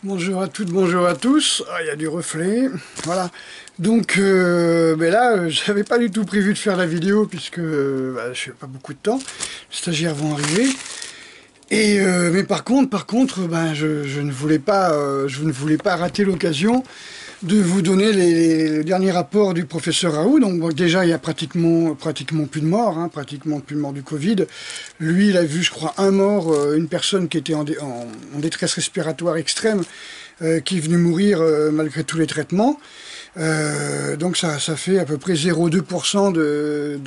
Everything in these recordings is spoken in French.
Bonjour à toutes, bonjour à tous. Ah, il y a du reflet. Voilà. Donc là, j'avais pas du tout prévu de faire la vidéo puisque je n'ai pas beaucoup de temps. Les stagiaires vont arriver. Mais par contre, je ne voulais pas, je ne voulais pas rater l'occasion de vous donner les derniers rapports du professeur Raoult. Donc bon, déjà, il y a pratiquement plus de morts, hein, pratiquement plus de morts du Covid. Lui, il a vu, je crois, un mort, une personne qui était en détresse respiratoire extrême, qui est venue mourir malgré tous les traitements. Donc ça fait à peu près 0,2%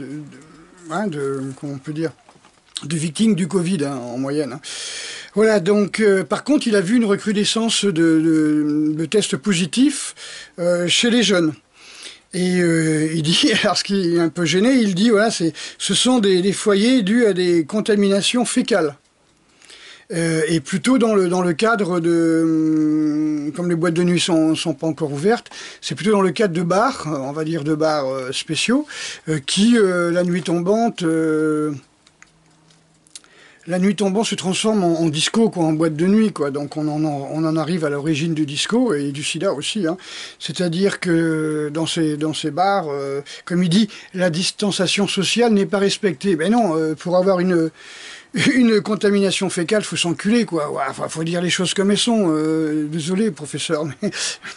comment on peut dire, de victimes du Covid, hein, en moyenne. Hein. Voilà, donc par contre, il a vu une recrudescence de tests positifs chez les jeunes. Et il dit, alors ce qui est un peu gêné, il dit, voilà, ce sont des foyers dus à des contaminations fécales. Et plutôt dans le cadre de, comme les boîtes de nuit sont pas encore ouvertes, c'est plutôt dans le cadre de bars, on va dire de bars spéciaux, qui, la nuit tombante, se transforme en disco, quoi, en boîte de nuit, quoi. Donc on en arrive à l'origine du disco et du sida aussi. Hein. C'est-à-dire que dans ces bars, comme il dit, la distanciation sociale n'est pas respectée. Ben non, pour avoir une contamination fécale, faut s'enculer, quoi. Ouais, enfin, faut dire les choses comme elles sont. Désolé, professeur,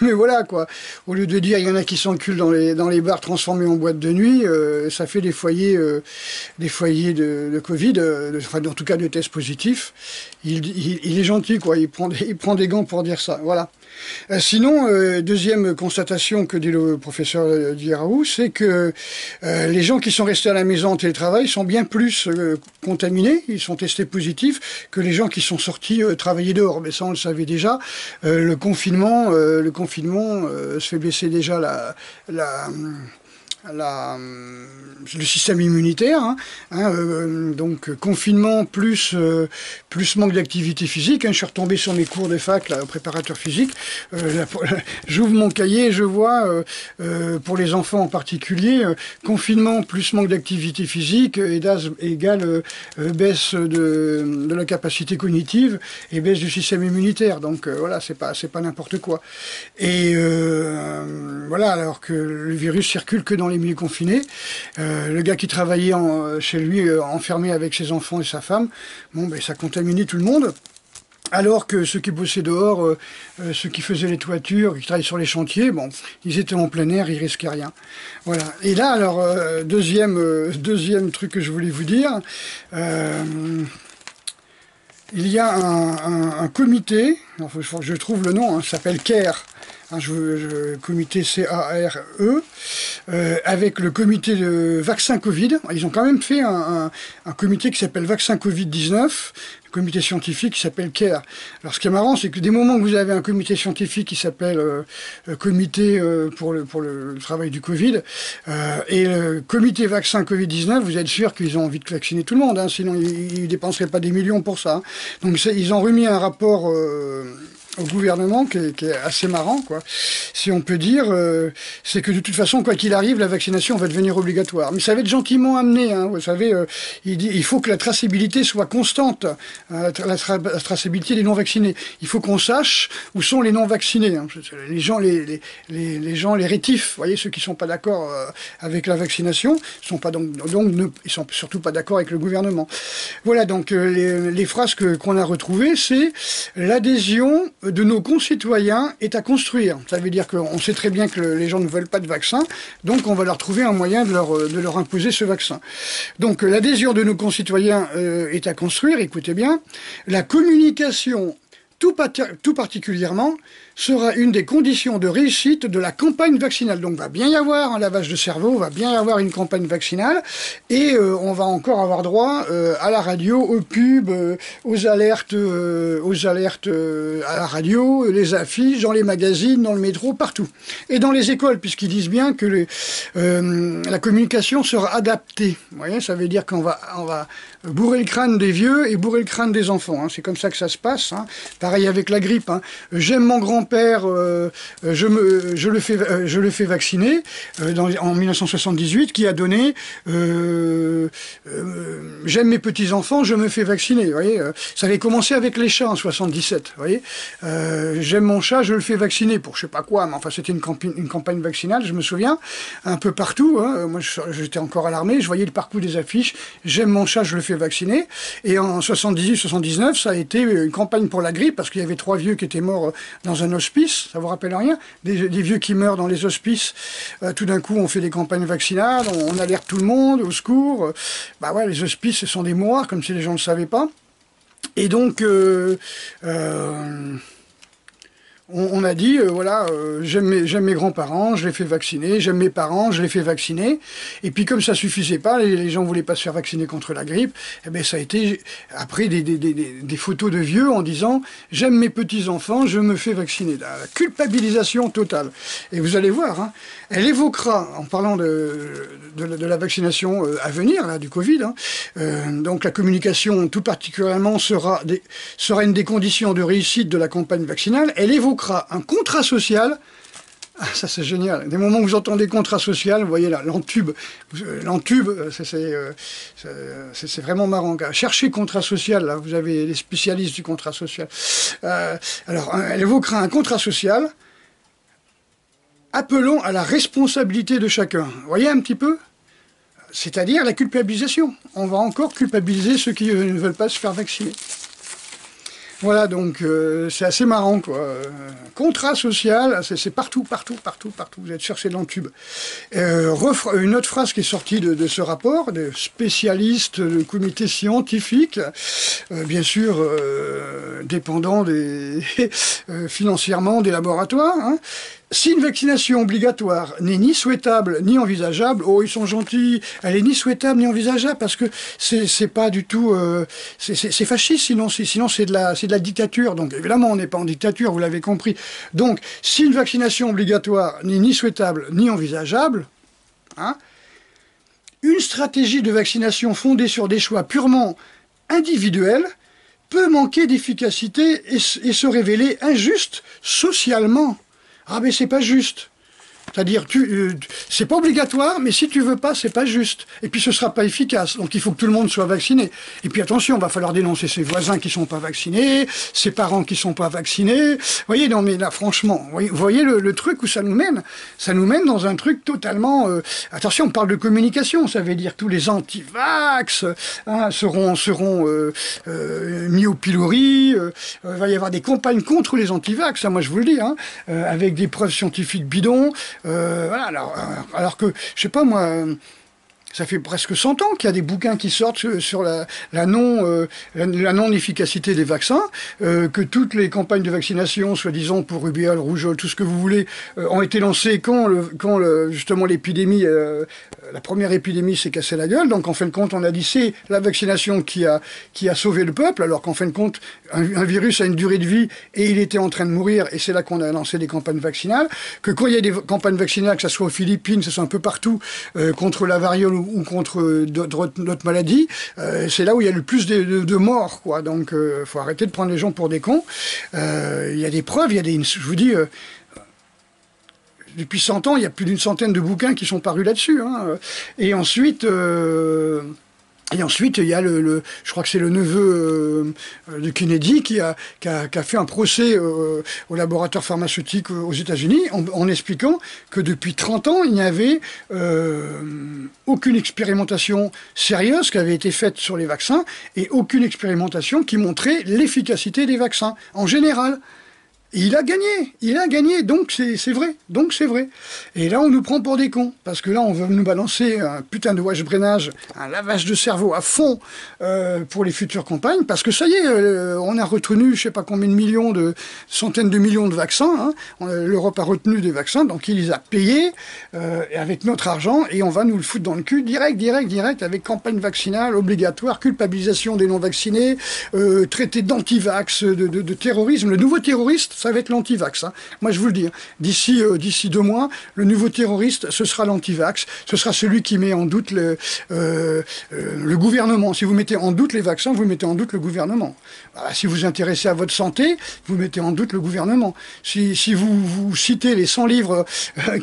mais voilà, quoi. Au lieu de dire il y en a qui s'enculent dans les bars transformés en boîte de nuit, ça fait des foyers de Covid, enfin, en tout cas de tests positifs. Il est gentil, quoi. Il prend des gants pour dire ça. Voilà. Sinon, deuxième constatation que dit le professeur Raoult, c'est que les gens qui sont restés à la maison en télétravail sont bien plus contaminés, ils sont testés positifs, que les gens qui sont sortis travailler dehors. Mais ça, on le savait déjà. Le confinement se fait baisser déjà le système immunitaire, donc confinement plus manque d'activité physique. Hein, je suis retombé sur mes cours de fac, là, préparateur physique. J'ouvre mon cahier, je vois pour les enfants en particulier, confinement plus manque d'activité physique égale baisse de la capacité cognitive et baisse du système immunitaire. Donc voilà, c'est pas n'importe quoi. Et voilà, alors que le virus circule que dans les milieux confinés. Le gars qui travaillait chez lui, enfermé avec ses enfants et sa femme, ça contaminait tout le monde. Alors que ceux qui bossaient dehors, ceux qui faisaient les toitures, qui travaillaient sur les chantiers, ils étaient en plein air, ils risquaient rien. Voilà. Et là, alors, deuxième truc que je voulais vous dire, il y a un comité, il faut que je trouve le nom, ça s'appelle CARE, comité C-A-R-E, avec le comité de vaccin Covid. Ils ont quand même fait un comité qui s'appelle vaccin Covid-19, le comité scientifique qui s'appelle CARE. Alors ce qui est marrant, c'est que des moments que vous avez un comité scientifique qui s'appelle comité pour le travail du Covid, et le comité vaccin Covid-19, vous êtes sûr qu'ils ont envie de vacciner tout le monde, hein, sinon ils ne dépenseraient pas des millions pour ça. Hein. Donc ils ont remis un rapport au gouvernement qui est assez marrant, quoi. Si on peut dire, c'est que de toute façon, quoi qu'il arrive, la vaccination va devenir obligatoire. Mais ça va être gentiment amené, hein. Vous savez, il faut que la traçabilité soit constante, la traçabilité des non-vaccinés. Il faut qu'on sache où sont les non-vaccinés. Hein. Les gens, les rétifs, vous voyez, ceux qui sont pas d'accord avec la vaccination, ils sont surtout pas d'accord avec le gouvernement. Voilà, donc les phrases qu'on a retrouvées, c'est l'adhésion de nos concitoyens est à construire. Ça veut dire qu'on sait très bien que les gens ne veulent pas de vaccin, donc on va leur trouver un moyen de leur imposer ce vaccin. Donc l'adhésion de nos concitoyens est à construire, écoutez bien. La communication, tout particulièrement, sera une des conditions de réussite de la campagne vaccinale. Donc, va bien y avoir un lavage de cerveau, va bien y avoir une campagne vaccinale, et on va encore avoir droit à la radio, aux pubs, aux alertes à la radio, les affiches, dans les magazines, dans le métro, partout. Et dans les écoles, puisqu'ils disent bien que la communication sera adaptée. Vous voyez, ça veut dire qu'on va bourrer le crâne des vieux et bourrer le crâne des enfants. Hein. C'est comme ça que ça se passe. Hein. pareil avec la grippe, hein. J'aime mon grand-père, je le fais vacciner, en 1978, qui a donné j'aime mes petits-enfants, je me fais vacciner. Vous voyez, ça avait commencé avec les chats en 77. Vous voyez, j'aime mon chat, je le fais vacciner pour je sais pas quoi, mais enfin c'était une campagne vaccinale, je me souviens, un peu partout. Hein. Moi j'étais encore à l'armée, je voyais le parcours des affiches, j'aime mon chat, je le fais vacciner. Et en 78-79, ça a été une campagne pour la grippe, parce qu'il y avait 3 vieux qui étaient morts dans un hospice, ça vous rappelle rien, des vieux qui meurent dans les hospices, tout d'un coup on fait des campagnes vaccinales, on alerte tout le monde, au secours. Bah ouais, les hospices, ce sont des moires, comme si les gens ne le savaient pas. Et donc, on a dit, voilà, j'aime mes grands-parents, je les fais vacciner, j'aime mes parents, je les fais vacciner. Et puis comme ça suffisait pas, les gens voulaient pas se faire vacciner contre la grippe, eh bien ça a été après des photos de vieux en disant, j'aime mes petits-enfants, je me fais vacciner. La culpabilisation totale. Et vous allez voir, hein, elle évoquera, en parlant de la vaccination à venir, là, du Covid, hein, donc la communication tout particulièrement sera une des conditions de réussite de la campagne vaccinale, elle évoquera un contrat social. Ah, ça c'est génial. Des moments où vous entendez contrat social, vous voyez là, l'entube, c'est vraiment marrant. Cherchez contrat social, là, vous avez les spécialistes du contrat social. Alors, elle évoquera un contrat social appelant à la responsabilité de chacun. Vous voyez un petit peu? C'est-à-dire la culpabilisation. On va encore culpabiliser ceux qui ne veulent pas se faire vacciner. Voilà, donc c'est assez marrant, quoi. Contrat social, c'est partout. Vous êtes cherché dans le tube. Une autre phrase qui est sortie de ce rapport, des spécialistes, le comité scientifique, bien sûr dépendant financièrement des laboratoires, hein. Si une vaccination obligatoire n'est ni souhaitable ni envisageable, oh ils sont gentils, elle est ni souhaitable ni envisageable parce que c'est pas du tout, c'est fasciste sinon c'est de la dictature. Donc évidemment on n'est pas en dictature, vous l'avez compris. Donc si une vaccination obligatoire n'est ni souhaitable ni envisageable, hein, une stratégie de vaccination fondée sur des choix purement individuels peut manquer d'efficacité et se révéler injuste socialement. Ah mais c'est pas juste. C'est-à-dire, c'est pas obligatoire, mais si tu veux pas, c'est pas juste. Et puis ce sera pas efficace. Donc il faut que tout le monde soit vacciné. Et puis attention, il va falloir dénoncer ses voisins qui sont pas vaccinés, ses parents qui sont pas vaccinés. Vous voyez, non mais là, franchement, vous voyez le truc où ça nous mène? Ça nous mène dans un truc totalement... attention, on parle de communication, ça veut dire que tous les anti-vax hein, seront mis au pilori. Il va y avoir des campagnes contre les anti-vax, ça moi je vous le dis, hein, avec des preuves scientifiques bidons. Voilà, alors que, je sais pas moi, ça fait presque 100 ans qu'il y a des bouquins qui sortent sur la non-efficacité des vaccins, que toutes les campagnes de vaccination, soi-disant pour rubéole, rougeole, tout ce que vous voulez, ont été lancées quand justement l'épidémie, la première épidémie s'est cassée la gueule. Donc en fin de compte, on a dit c'est la vaccination qui a sauvé le peuple, alors qu'en fin de compte, un virus a une durée de vie et il était en train de mourir, et c'est là qu'on a lancé des campagnes vaccinales, que quand il y a des campagnes vaccinales, que ce soit aux Philippines, que ce soit un peu partout, contre la variole ou contre d'autres maladies, c'est là où il y a le plus de morts, quoi. Donc, faut arrêter de prendre les gens pour des cons. Il y a des preuves, je vous dis, depuis 100 ans, il y a plus d'une centaine de bouquins qui sont parus là-dessus, hein. Et ensuite, il y a je crois que c'est le neveu de Kennedy qui a fait un procès au laboratoire pharmaceutique aux États-Unis en expliquant que depuis 30 ans, il n'y avait aucune expérimentation sérieuse qui avait été faite sur les vaccins et aucune expérimentation qui montrait l'efficacité des vaccins en général. Et il a gagné, donc c'est vrai. Et là, on nous prend pour des cons, parce que là, on veut nous balancer un putain de washbrainage, un lavage de cerveau à fond pour les futures campagnes, parce que ça y est, on a retenu, je sais pas combien de centaines de millions de vaccins, hein. L'Europe a retenu des vaccins, donc il les a payés avec notre argent, et on va nous le foutre dans le cul direct, avec campagne vaccinale obligatoire, culpabilisation des non-vaccinés, traité d'anti-vax, de terrorisme, le nouveau terroriste. ça va être l'anti-vax. Hein. Moi, je vous le dis, hein. D'ici 2 mois, le nouveau terroriste, ce sera l'anti-vax. Ce sera celui qui met en doute le gouvernement. Si vous mettez en doute les vaccins, vous mettez en doute le gouvernement. Voilà, si vous vous intéressez à votre santé, vous mettez en doute le gouvernement. Si vous citez les 100 livres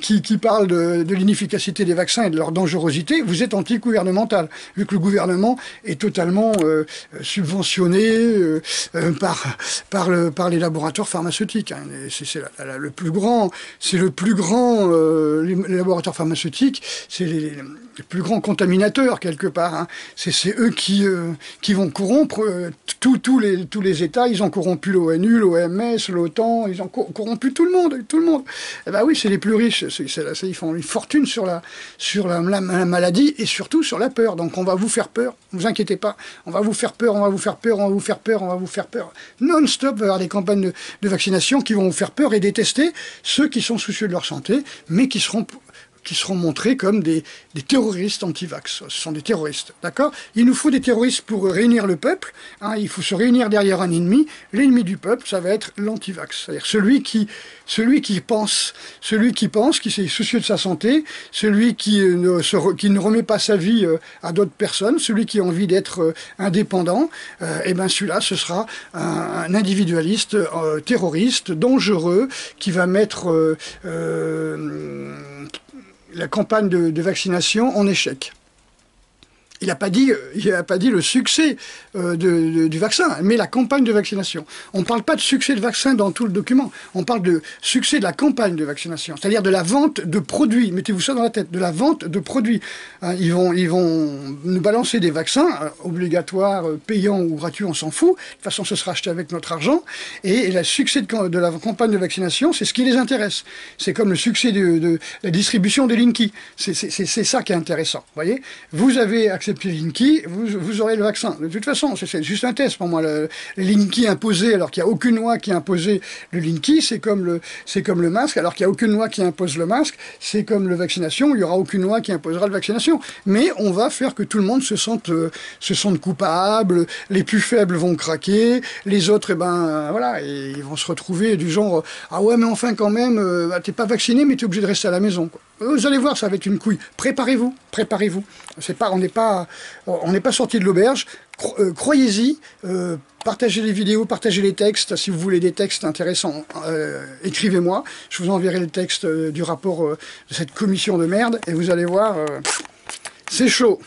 qui parlent de l'inefficacité des vaccins et de leur dangerosité, vous êtes anti-gouvernemental, vu que le gouvernement est totalement subventionné par les laboratoires pharmaceutiques. Hein. C'est le plus grand, les laboratoires pharmaceutiques, c'est les plus grands contaminateurs quelque part. Hein. C'est eux qui vont corrompre tous les États. Ils ont corrompu l'ONU, l'OMS, l'OTAN, ils ont corrompu tout le monde. Eh ben oui, c'est les plus riches. Ils font une fortune sur la maladie et surtout sur la peur. Donc on va vous faire peur. Ne vous inquiétez pas. On va vous faire peur, on va vous faire peur, on va vous faire peur, on va vous faire peur. Non-stop, il va y avoir des campagnes de vaccination qui vont vous faire peur et détester ceux qui sont soucieux de leur santé, mais qui seront montrés comme des terroristes anti-vax. Ce sont des terroristes, d'accord? Il nous faut des terroristes pour réunir le peuple. Hein, il faut se réunir derrière un ennemi. L'ennemi du peuple, ça va être l'anti-vax. C'est-à-dire celui qui pense, qui est soucieux de sa santé, celui qui ne remet pas sa vie à d'autres personnes, celui qui a envie d'être indépendant, et ben celui-là, ce sera un individualiste terroriste, dangereux, qui va mettre la campagne de vaccination en échec. Il n'a pas dit le succès du vaccin, mais la campagne de vaccination. On ne parle pas de succès de vaccin dans tout le document. On parle de succès de la campagne de vaccination, c'est-à-dire de la vente de produits. Mettez-vous ça dans la tête, de la vente de produits. Hein, ils vont nous balancer des vaccins obligatoires, payants ou gratuits, on s'en fout. De toute façon, ce sera acheté avec notre argent. Et le succès de la campagne de vaccination, c'est ce qui les intéresse. C'est comme le succès de la distribution des Linky. C'est ça qui est intéressant. Voyez, vous avez accepté Linky, vous aurez le vaccin. De toute façon, c'est juste un test pour moi. Le Linky imposé, alors qu'il n'y a aucune loi qui a imposé le Linky, c'est comme le masque, alors qu'il n'y a aucune loi qui impose le masque, c'est comme la vaccination, il n'y aura aucune loi qui imposera la vaccination. Mais on va faire que tout le monde se sente coupable, les plus faibles vont craquer, les autres, voilà, et ils vont se retrouver du genre, ah ouais, mais enfin quand même, t'es pas vacciné, mais t'es obligé de rester à la maison, quoi. Vous allez voir, ça va être une couille. Préparez-vous. On n'est pas sorti de l'auberge. Croyez-y. Partagez les vidéos, partagez les textes. Si vous voulez des textes intéressants, écrivez-moi. Je vous enverrai le texte du rapport de cette commission de merde. Et vous allez voir, c'est chaud.